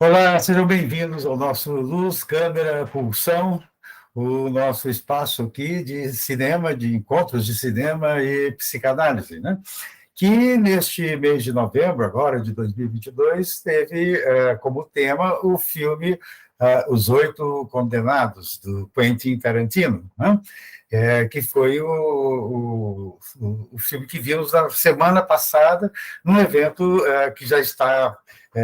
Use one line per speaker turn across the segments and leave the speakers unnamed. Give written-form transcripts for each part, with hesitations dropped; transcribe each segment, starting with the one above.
Olá, sejam bem-vindos ao nosso Luz, Câmera, Pulsão, o nosso espaço aqui de cinema, de encontros de cinema e psicanálise, né? Que neste mês de novembro, agora de 2022, teve como tema o filme Os Oito Condenados, do Quentin Tarantino, né? Que foi o filme que vimos na semana passada, num evento que já está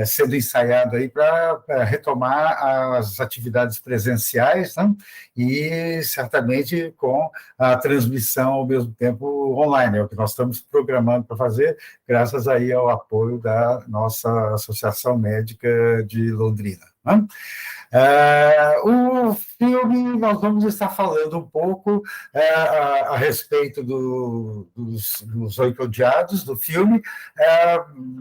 sendo ensaiado aí para retomar as atividades presenciais, né? E certamente com a transmissão ao mesmo tempo online, é o que nós estamos programando para fazer, graças aí ao apoio da nossa Associação Médica de Londrina, né? O filme, nós vamos estar falando um pouco a respeito dos Oito Odiados, do filme,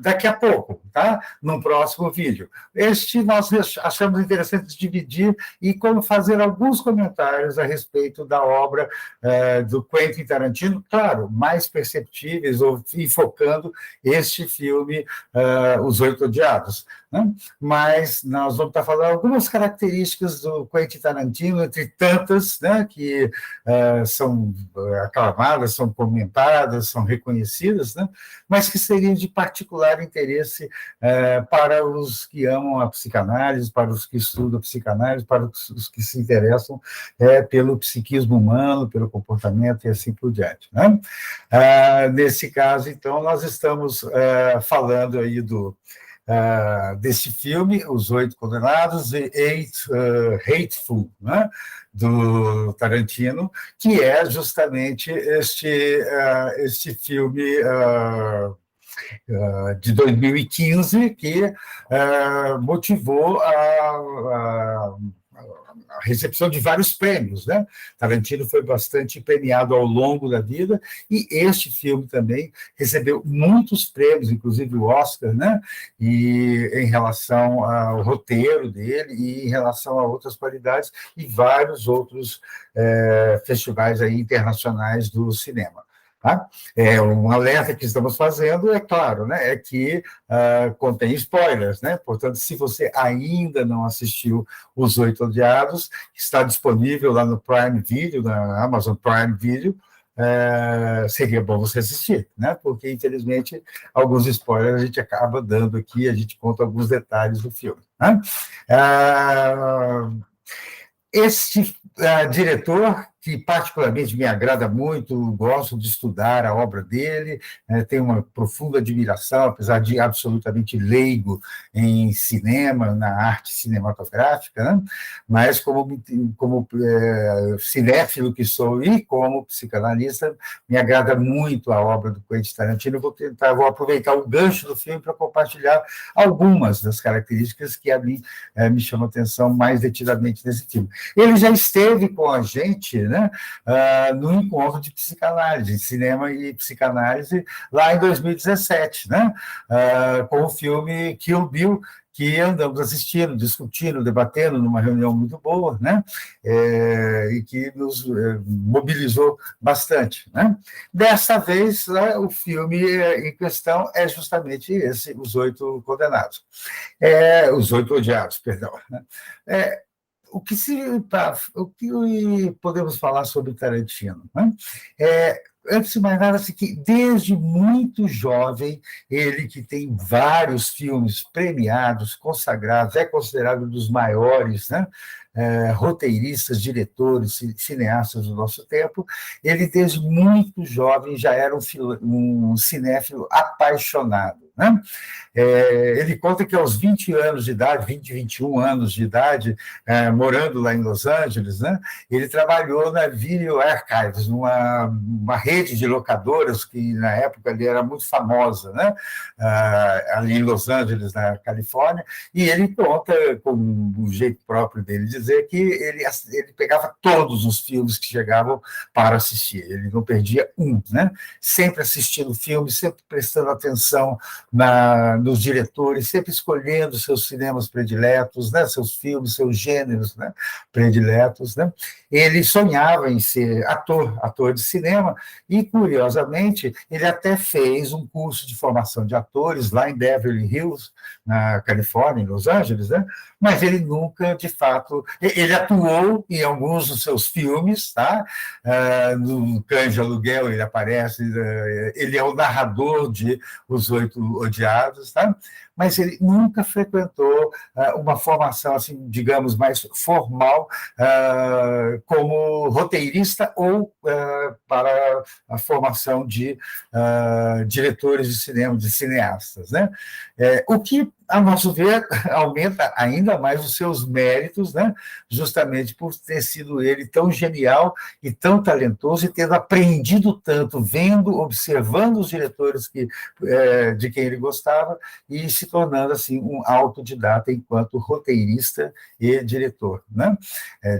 daqui a pouco, tá? Num próximo vídeo. Este nós achamos interessante dividir e como fazer alguns comentários a respeito da obra do Quentin Tarantino, claro, mais perceptíveis, e focando este filme, Os Oito Odiados, né? Mas nós vamos estar falando algumas características do Quentin Tarantino, entre tantas, né, que são aclamadas, são comentadas, são reconhecidas, né, mas que seriam de particular interesse para os que amam a psicanálise, para os que estudam a psicanálise, para os que se interessam pelo psiquismo humano, pelo comportamento e assim por diante, né? Nesse caso, então, nós estamos falando aí desse filme, Os Oito Condenados, e Eight Hateful, né, do Tarantino, que é justamente este filme de 2015 que motivou a recepção de vários prêmios, né? Tarantino foi bastante premiado ao longo da vida, e este filme também recebeu muitos prêmios, inclusive o Oscar, né? E em relação ao roteiro dele e em relação a outras qualidades e vários outros festivais aí internacionais do cinema. Tá? Um alerta que estamos fazendo, é claro, né, é que contém spoilers, né? Portanto, se você ainda não assistiu Os Oito Odiados, está disponível lá no Prime Video, na Amazon Prime Video, seria bom você assistir, né? Porque, infelizmente, alguns spoilers a gente acaba dando aqui, a gente conta alguns detalhes do filme, né? Este diretor, que particularmente me agrada muito, gosto de estudar a obra dele, tenho uma profunda admiração, apesar de absolutamente leigo em cinema, na arte cinematográfica, né? Mas como cinéfilo que sou e como psicanalista, me agrada muito a obra do Quentin Tarantino. Vou aproveitar o gancho do filme para compartilhar algumas das características que a mim me chamam a atenção mais detidamente nesse filme. Ele já esteve com a gente, né, no encontro de psicanálise, cinema e psicanálise, lá em 2017, né, com o filme Kill Bill, que andamos assistindo, discutindo, debatendo numa reunião muito boa, né, e que nos mobilizou bastante, né. Dessa vez, o filme em questão é justamente esse, Os Oito Condenados. Os Oito Odiados, perdão, né. O que podemos falar sobre Tarantino, né? Antes de mais nada, assim, que desde muito jovem, ele que tem vários filmes premiados, consagrados, é considerado um dos maiores, né, roteiristas, diretores, cineastas do nosso tempo, ele desde muito jovem já era um cinéfilo apaixonado, né? Ele conta que aos 20 anos de idade, 20, 21 anos de idade, morando lá em Los Angeles, né, ele trabalhou na Video Archives, uma rede de locadoras que na época ali era muito famosa, né, ali em Los Angeles, na Califórnia, e ele conta, com um jeito próprio dele dizer, que ele pegava todos os filmes que chegavam para assistir, ele não perdia um, né, sempre assistindo filme, sempre prestando atenção nos diretores, sempre escolhendo seus cinemas prediletos, né, seus filmes, seus gêneros, né, prediletos. Né. Ele sonhava em ser ator de cinema, e, curiosamente, ele até fez um curso de formação de atores lá em Beverly Hills, na Califórnia, em Los Angeles, né? Mas ele nunca, de fato, ele atuou em alguns dos seus filmes, tá? No Cães de Aluguel ele aparece, ele é o narrador de Os Oito Odiados, tá? Mas ele nunca frequentou uma formação, assim, digamos, mais formal, como roteirista ou para a formação de diretores de cinema, de cineastas, né? O que, a nosso ver, aumenta ainda mais os seus méritos, né? Justamente por ter sido ele tão genial e tão talentoso e tendo aprendido tanto, vendo, observando os diretores de quem ele gostava e se tornando assim um autodidata enquanto roteirista e diretor, né?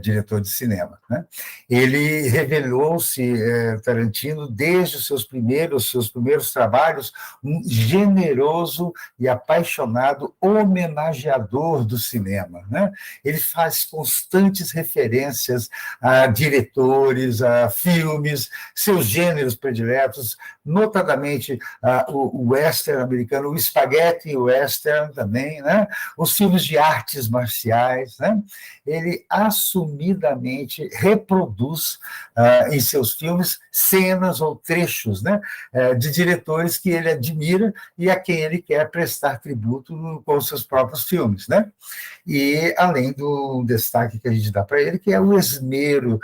Diretor de cinema, né? Ele revelou-se, Tarantino, desde os seus primeiros trabalhos, um generoso e apaixonado homenageador do cinema, né? Ele faz constantes referências a diretores, a filmes, seus gêneros prediletos, notadamente o western americano, o spaghetti western também, né? Os filmes de artes marciais, né? Ele assumidamente reproduz em seus filmes cenas ou trechos, né? De diretores que ele admira e a quem ele quer prestar tributo com os seus próprios filmes, né? E além do destaque que a gente dá para ele, que é o esmero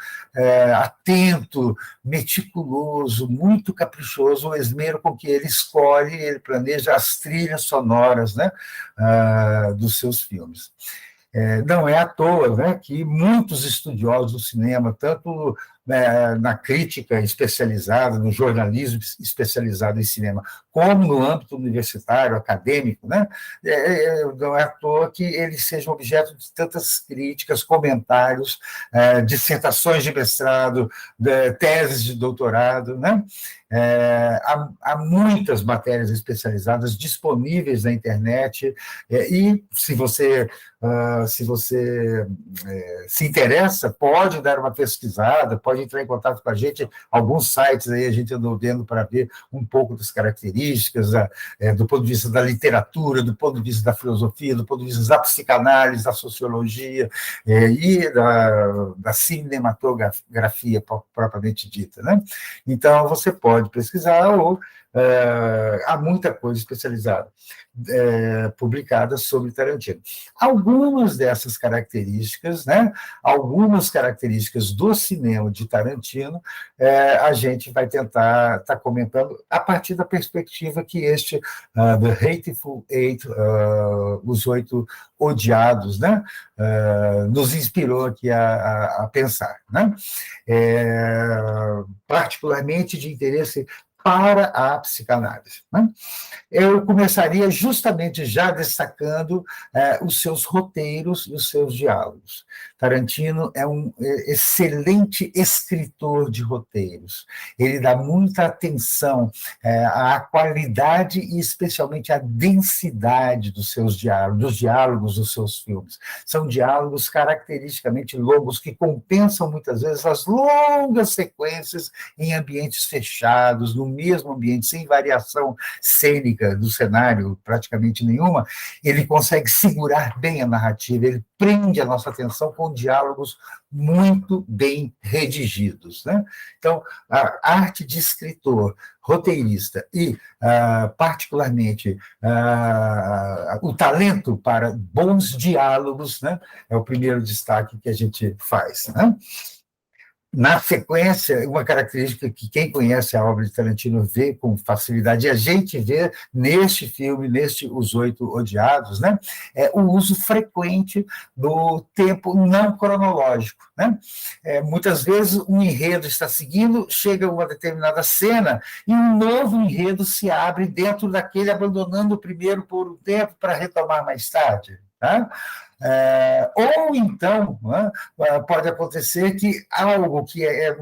atento, meticuloso, muito caprichoso, o esmero com que ele escolhe, ele planeja as trilhas sonoras, né, dos seus filmes. Não é à toa, né, que muitos estudiosos do cinema, tanto na crítica especializada, no jornalismo especializado em cinema, como no âmbito universitário, acadêmico, né, não é à toa que ele seja objeto de tantas críticas, comentários, dissertações de mestrado, teses de doutorado, né? Há muitas matérias especializadas disponíveis na internet, e se você se interessa, pode dar uma pesquisada, pode entrar em contato com a gente, alguns sites aí a gente andou vendo para ver um pouco das características, do ponto de vista da literatura, do ponto de vista da filosofia, do ponto de vista da psicanálise, da sociologia e da cinematografia propriamente dita, né? Então, você pode pesquisar ou há muita coisa especializada publicada sobre Tarantino. Algumas dessas características, né, algumas características do cinema de Tarantino, a gente vai tentar estar comentando a partir da perspectiva que The Hateful Eight, Os Oito Odiados, né, nos inspirou aqui a pensar, né? Particularmente de interesse para a psicanálise, né? Eu começaria justamente já destacando os seus roteiros e os seus diálogos. Tarantino é um excelente escritor de roteiros. Ele dá muita atenção à qualidade e especialmente à densidade dos seus diálogos, dos diálogos dos seus filmes. São diálogos caracteristicamente longos que compensam muitas vezes as longas sequências em ambientes fechados, no mesmo ambiente, sem variação cênica do cenário, praticamente nenhuma. Ele consegue segurar bem a narrativa, ele prende a nossa atenção com diálogos muito bem redigidos, né? Então, a arte de escritor, roteirista e, particularmente, o talento para bons diálogos, né, é o primeiro destaque que a gente faz, né? Na sequência, uma característica que quem conhece a obra de Tarantino vê com facilidade, e a gente vê neste filme, Os Oito Odiados, né, é o uso frequente do tempo não cronológico, né? Muitas vezes um enredo está seguindo, chega uma determinada cena e um novo enredo se abre dentro daquele, abandonando o primeiro por um tempo para retomar mais tarde. tá? Ou então, né, pode acontecer que algo que é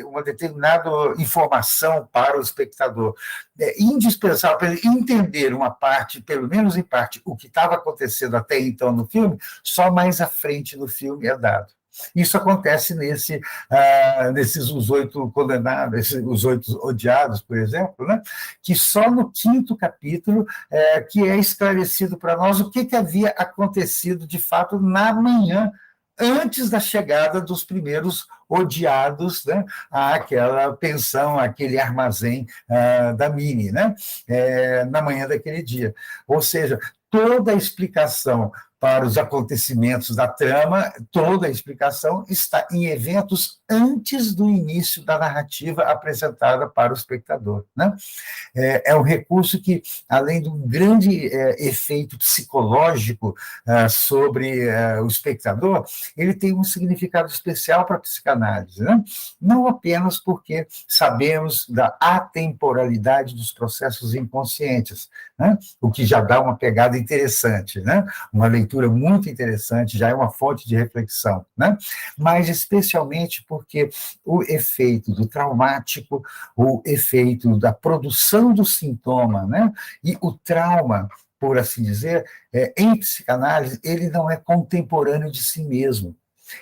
uma determinada informação para o espectador é indispensável para ele entender uma parte, pelo menos em parte, o que estava acontecendo até então no filme, só mais à frente no filme é dado. Isso acontece nesses Os Oito Condenados, Os Oito Odiados, por exemplo, né? Que só no quinto capítulo que é esclarecido para nós o que havia acontecido, de fato, na manhã, antes da chegada dos primeiros odiados, né, àquela pensão, aquele armazém da Minnie, né, na manhã daquele dia. Ou seja, toda a explicação para os acontecimentos da trama, toda a explicação está em eventos antes do início da narrativa apresentada para o espectador, né? Um recurso que, além de um grande efeito psicológico sobre o espectador, ele tem um significado especial para a psicanálise, né? Não apenas porque sabemos da atemporalidade dos processos inconscientes, né? O que já dá uma pegada interessante, né? Uma leitura muito interessante, já é uma fonte de reflexão, né? Mas especialmente porque o efeito do traumático, o efeito da produção do sintoma, né? E o trauma, por assim dizer, em psicanálise, ele não é contemporâneo de si mesmo.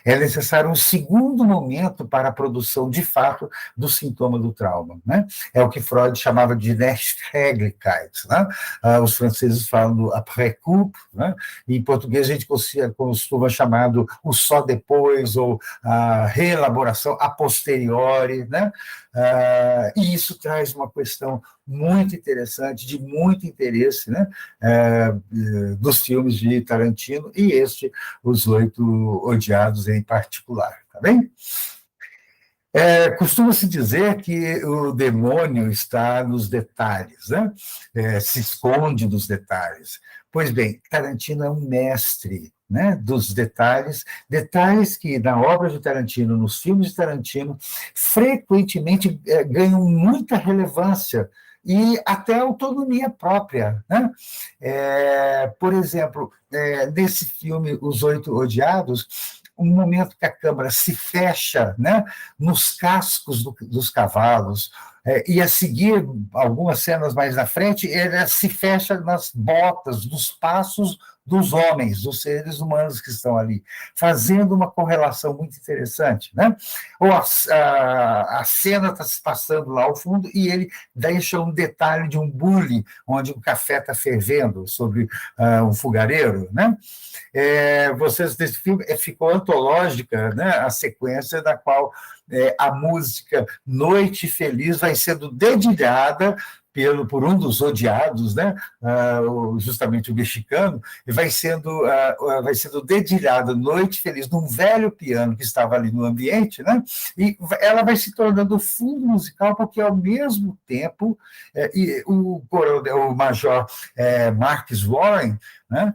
É necessário um segundo momento para a produção, de fato, do sintoma do trauma, né? É o que Freud chamava de Nächtigkeit, né? Os franceses falam do après-coup, né? Em português a gente costuma chamar do o só depois, ou a reelaboração a posteriori, né? E isso traz uma questão muito interessante, de muito interesse, né? Dos filmes de Tarantino, e Os Oito Odiados em particular, tá bem? Costuma-se dizer que o demônio está nos detalhes, né? Se esconde nos detalhes. Pois bem, Tarantino é um mestre, né, dos detalhes, detalhes que na obra de Tarantino, nos filmes de Tarantino, frequentemente ganham muita relevância e até autonomia própria, né? Por exemplo, nesse filme Os Oito Odiados, um momento que a câmera se fecha, né, nos cascos dos cavalos, e a seguir, algumas cenas mais na frente, ela se fecha nas botas, nos passos dos homens, dos seres humanos que estão ali, fazendo uma correlação muito interessante, né? Ou a cena está se passando lá ao fundo e ele deixa um detalhe de um bule, onde o café está fervendo sobre um fogareiro, né? Vocês desse filme ficou antológica, né, a sequência da qual a música Noite Feliz vai sendo dedilhada por um dos odiados, né, justamente o mexicano, e vai sendo dedilhada Noite Feliz num velho piano que estava ali no ambiente, né, e ela vai se tornando fundo musical, porque ao mesmo tempo o major Marcus Warren, né,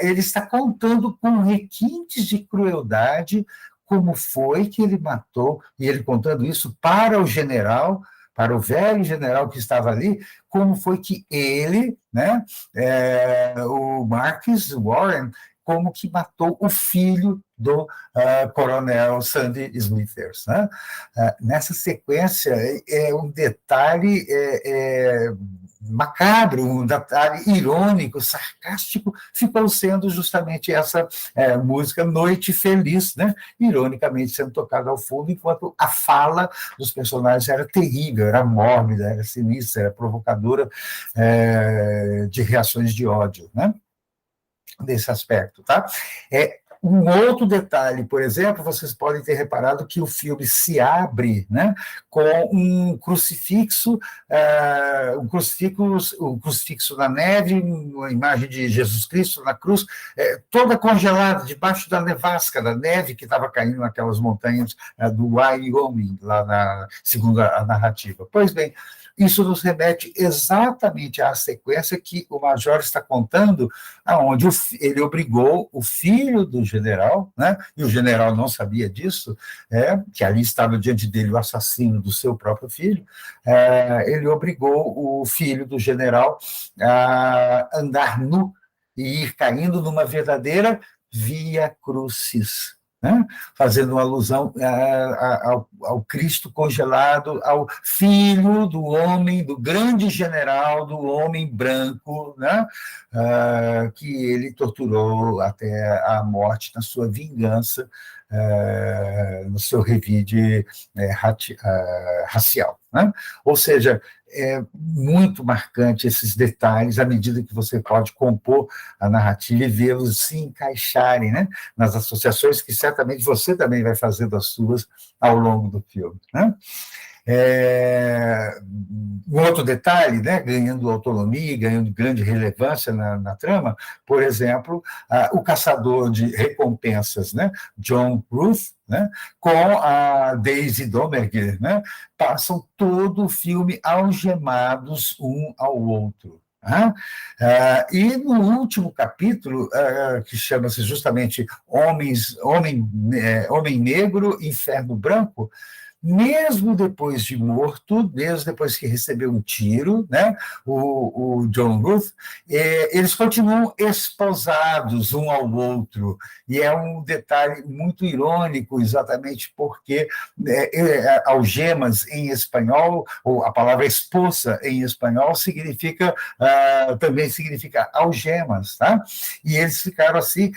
ele está contando com requintes de crueldade como foi que ele matou, e ele contando isso para o general, para o velho general que estava ali, como foi que ele, né, o Marcus Warren, como que matou o filho do coronel Sandy Smithers, né? Nessa sequência, um detalhe macabro, um detalhe irônico, sarcástico, ficou sendo justamente essa música Noite Feliz, né? Ironicamente sendo tocada ao fundo, enquanto a fala dos personagens era terrível, era mórbida, era sinistra, era provocadora de reações de ódio, né? Desse aspecto, tá? Um outro detalhe, por exemplo, vocês podem ter reparado que o filme se abre, né, com um crucifixo na neve, uma imagem de Jesus Cristo na cruz, toda congelada, debaixo da nevasca, da neve que estava caindo naquelas montanhas do Wyoming, lá segundo a narrativa. Pois bem, isso nos remete exatamente à sequência que o Major está contando, onde ele obrigou o filho do general, né, e o general não sabia disso, que ali estava diante dele o assassino do seu próprio filho, ele obrigou o filho do general a andar nu e ir caindo numa verdadeira via crucis, né? Fazendo uma alusão ao Cristo congelado, ao filho do homem, do grande general, do homem branco, né? Que ele torturou até a morte na sua vingança, no seu revide racial. Né? Ou seja, é muito marcante esses detalhes à medida que você pode compor a narrativa e vê-los se encaixarem, né, nas associações que certamente você também vai fazer das suas ao longo do filme. Né? Um outro detalhe, né, ganhando autonomia, ganhando grande relevância na trama, por exemplo, o caçador de recompensas, né, John Ruth, né, com a Daisy Domergue, né, passam todo o filme algemados um ao outro. E no último capítulo, que chama-se justamente Homem Negro, Inferno Branco, mesmo depois de morto, mesmo depois que recebeu um tiro, né, o John Ruth, eles continuam esposados um ao outro, e é um detalhe muito irônico, exatamente porque algemas em espanhol, ou a palavra esposa em espanhol, também significa algemas, tá? E eles ficaram assim,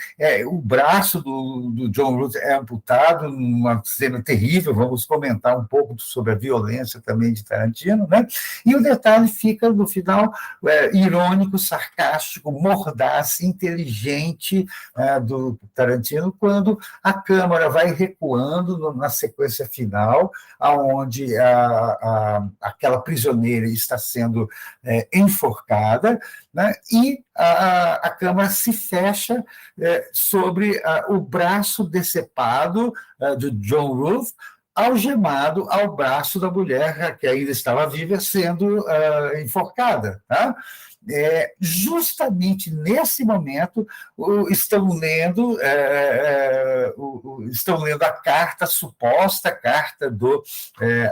o braço do John Ruth é amputado, numa cena terrível, vamos comentar um pouco sobre a violência também de Tarantino, né? E o detalhe fica, no final, irônico, sarcástico, mordaz, inteligente do Tarantino, quando a câmera vai recuando na sequência final, aonde aquela prisioneira está sendo enforcada, né? E a câmera se fecha sobre o braço decepado do John Ruth, algemado ao braço da mulher que ainda estava viva, sendo enforcada. Tá? Justamente nesse momento, estão lendo a carta, a suposta carta do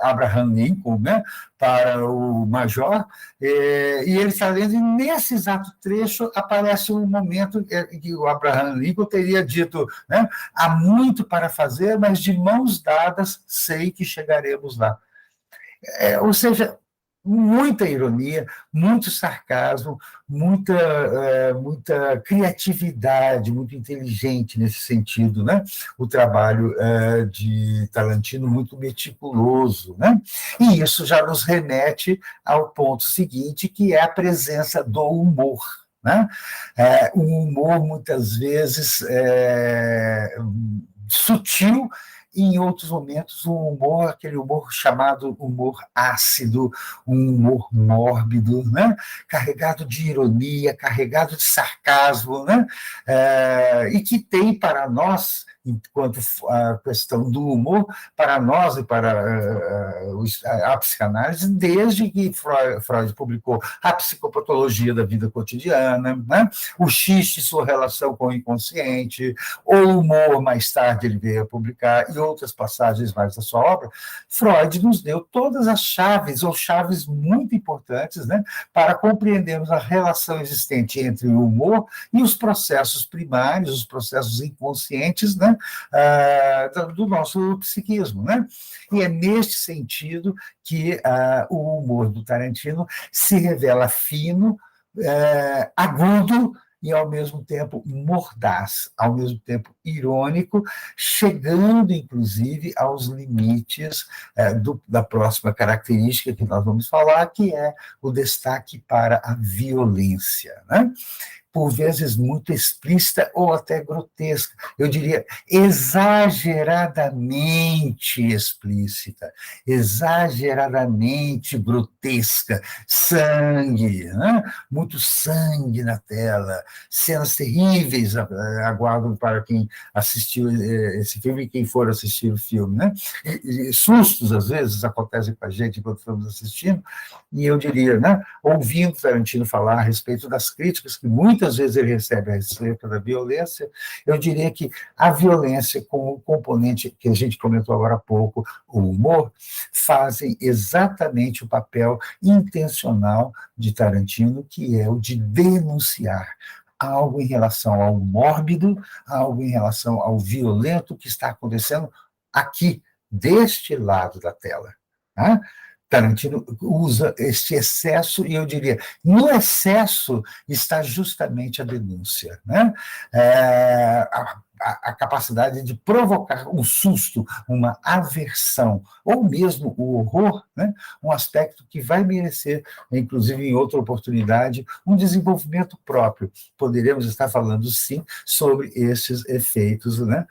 Abraham Lincoln, né, para o major, e ele está lendo, e nesse exato trecho aparece um momento em que o Abraham Lincoln teria dito, né, há muito para fazer, mas de mãos dadas sei que chegaremos lá. Ou seja, muita ironia, muito sarcasmo, muita criatividade, muito inteligente nesse sentido, né? O trabalho de Tarantino muito meticuloso, né? E isso já nos remete ao ponto seguinte, que é a presença do humor. Né? Um humor, muitas vezes, sutil, e em outros momentos aquele humor chamado humor ácido, um humor mórbido, né? Carregado de ironia, carregado de sarcasmo, né? E que tem para nós, enquanto a questão do humor, para nós e para a psicanálise, desde que Freud publicou A Psicopatologia da Vida Cotidiana, né? O xiste e sua relação com o inconsciente, o humor, mais tarde ele veio a publicar, e outras passagens mais da sua obra, Freud nos deu todas as chaves, ou chaves muito importantes, né, para compreendermos a relação existente entre o humor e os processos primários, os processos inconscientes, né, do nosso psiquismo. Né? E é neste sentido que o humor do Tarantino se revela fino, agudo, e, ao mesmo tempo, mordaz, ao mesmo tempo irônico, chegando, inclusive, aos limites da próxima característica que nós vamos falar, que é o destaque para a violência. Né? Por vezes muito explícita ou até grotesca, eu diria exageradamente explícita, exageradamente grotesca, sangue, né? Muito sangue na tela, cenas terríveis aguardam para quem assistiu esse filme e quem for assistir o filme. Né? E sustos, às vezes, acontecem com a gente enquanto estamos assistindo, e eu diria, né, ouvindo Tarantino falar a respeito das críticas que muitas vezes ele recebe a respeito da violência, eu diria que a violência, com o componente que a gente comentou agora há pouco, o humor, fazem exatamente o papel intencional de Tarantino, que é o de denunciar algo em relação ao mórbido, algo em relação ao violento que está acontecendo aqui, deste lado da tela. Tá? Tarantino usa este excesso, e eu diria, no excesso está justamente a denúncia, né? A capacidade de provocar um susto, uma aversão, ou mesmo o horror, né? Um aspecto que vai merecer, inclusive em outra oportunidade, um desenvolvimento próprio. Poderemos estar falando, sim, sobre esses efeitos, né?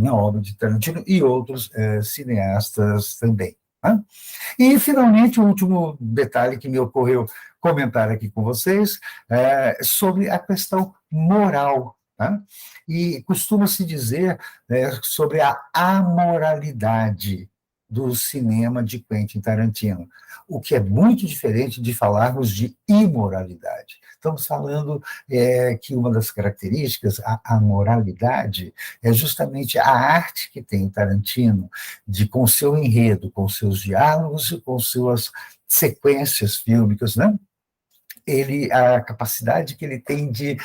Na obra de Tarantino e outros cineastas também. Né? E, finalmente, o último detalhe que me ocorreu comentar aqui com vocês é sobre a questão moral. Tá? E costuma-se dizer sobre a amoralidade do cinema de Quentin Tarantino, o que é muito diferente de falarmos de imoralidade. Estamos falando que uma das características, a moralidade, é justamente a arte que tem Tarantino, com seu enredo, com seus diálogos e com suas sequências fílmicas, né? A capacidade que ele tem de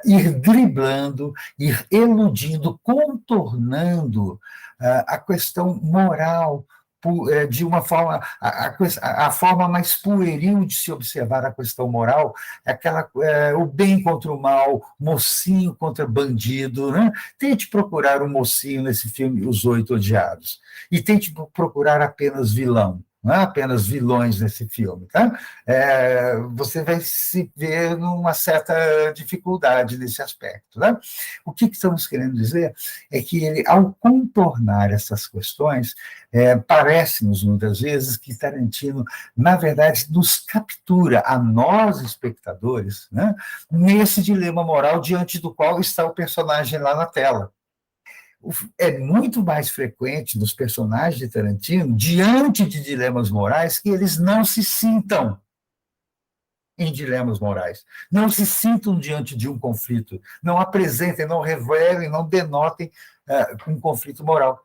ir driblando, ir eludindo, contornando a questão moral, de uma forma, a forma mais pueril de se observar a questão moral, o bem contra o mal, mocinho contra bandido, né? Tente procurar um mocinho nesse filme, Os Oito Odiados, e tente procurar apenas vilão, não é apenas vilões nesse filme, tá? Você vai se ver numa certa dificuldade nesse aspecto, né? O que estamos querendo dizer é que ele, ao contornar essas questões, parece-nos muitas vezes que Tarantino, na verdade, nos captura a nós, espectadores, né, nesse dilema moral diante do qual está o personagem lá na tela. É muito mais frequente nos personagens de Tarantino, diante de dilemas morais, que eles não se sintam em dilemas morais, não se sintam diante de um conflito, não apresentem, não revelem, não denotem um conflito moral.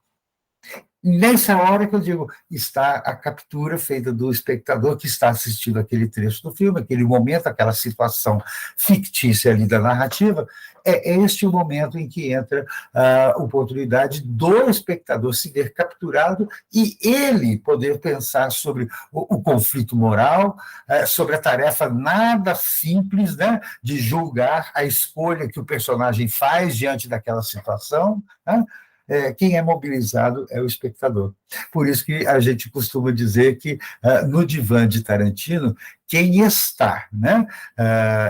Nessa hora que eu digo, está a captura feita do espectador que está assistindo aquele trecho do filme, aquele momento, aquela situação fictícia ali da narrativa, é este o momento em que entra a oportunidade do espectador se ver capturado e ele poder pensar sobre o conflito moral, sobre a tarefa nada simples, né, de julgar a escolha que o personagem faz diante daquela situação, né? Quem é mobilizado é o espectador. Por isso que a gente costuma dizer que no divã de Tarantino, quem está, né?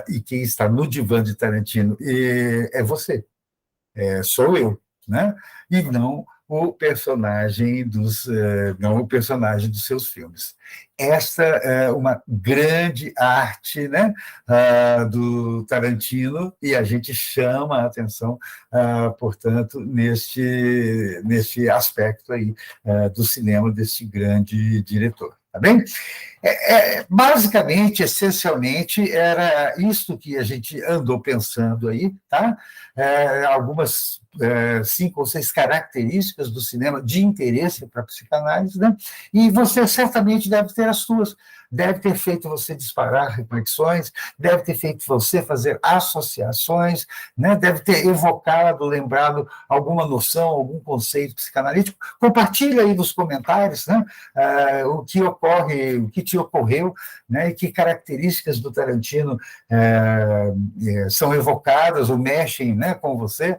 E quem está no divã de Tarantino é você, sou eu, né? E não o personagem não o personagem dos seus filmes. Esta é uma grande arte, né, do Tarantino, e a gente chama a atenção, portanto, neste aspecto aí do cinema deste grande diretor. Tá bem? Basicamente, essencialmente, era isso que a gente andou pensando aí, tá? Algumas 5 ou 6 características do cinema de interesse para a psicanálise, né? E você certamente deve ter as suas, deve ter feito você disparar reflexões, deve ter feito você fazer associações, né? Deve ter evocado, lembrado alguma noção, algum conceito psicanalítico. Compartilha aí nos comentários, né? O que ocorre, o que te ocorreu, né? E que características do Tarantino são evocadas ou mexem, né, com você.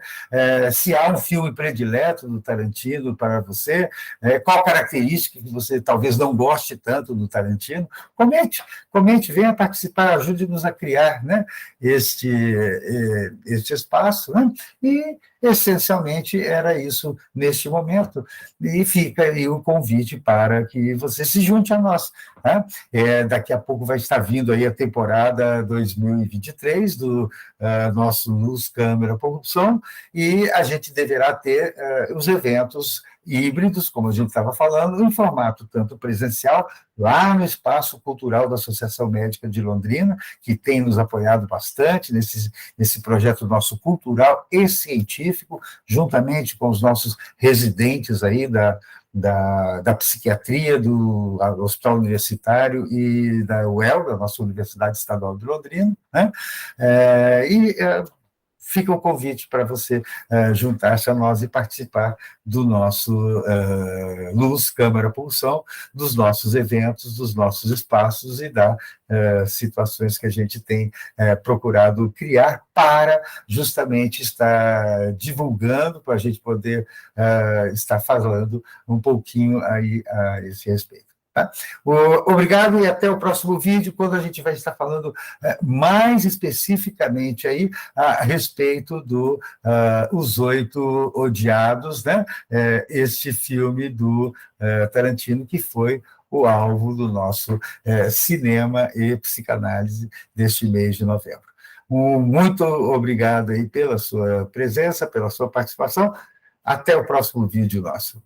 Se há um filme predileto do Tarantino para você, qual característica que você talvez não goste tanto do Tarantino, comente, venha participar, ajude-nos a criar, né, este espaço, né? E, essencialmente, era isso neste momento, e fica aí o convite para que você se junte a nós. Tá? Daqui a pouco vai estar vindo aí a temporada 2023 do nosso Luz, Câmera, Produção, e a gente deverá ter os eventos híbridos, como a gente estava falando, em formato tanto presencial, lá no Espaço Cultural da Associação Médica de Londrina, que tem nos apoiado bastante nesse projeto nosso cultural e científico, juntamente com os nossos residentes aí da psiquiatria do Hospital Universitário e da UEL, da nossa Universidade Estadual de Londrina, né? Fica o convite para você juntar-se a nós e participar do nosso Luz, Câmara, Pulsão, dos nossos eventos, dos nossos espaços e das situações que a gente tem procurado criar para justamente estar divulgando, para a gente poder estar falando um pouquinho aí a esse respeito. Tá? Obrigado e até o próximo vídeo, quando a gente vai estar falando mais especificamente aí a respeito do Os Oito Odiados, né? Este filme do Tarantino, que foi o alvo do nosso cinema e psicanálise deste mês de novembro. Muito obrigado aí pela sua presença, pela sua participação. Até o próximo vídeo nosso.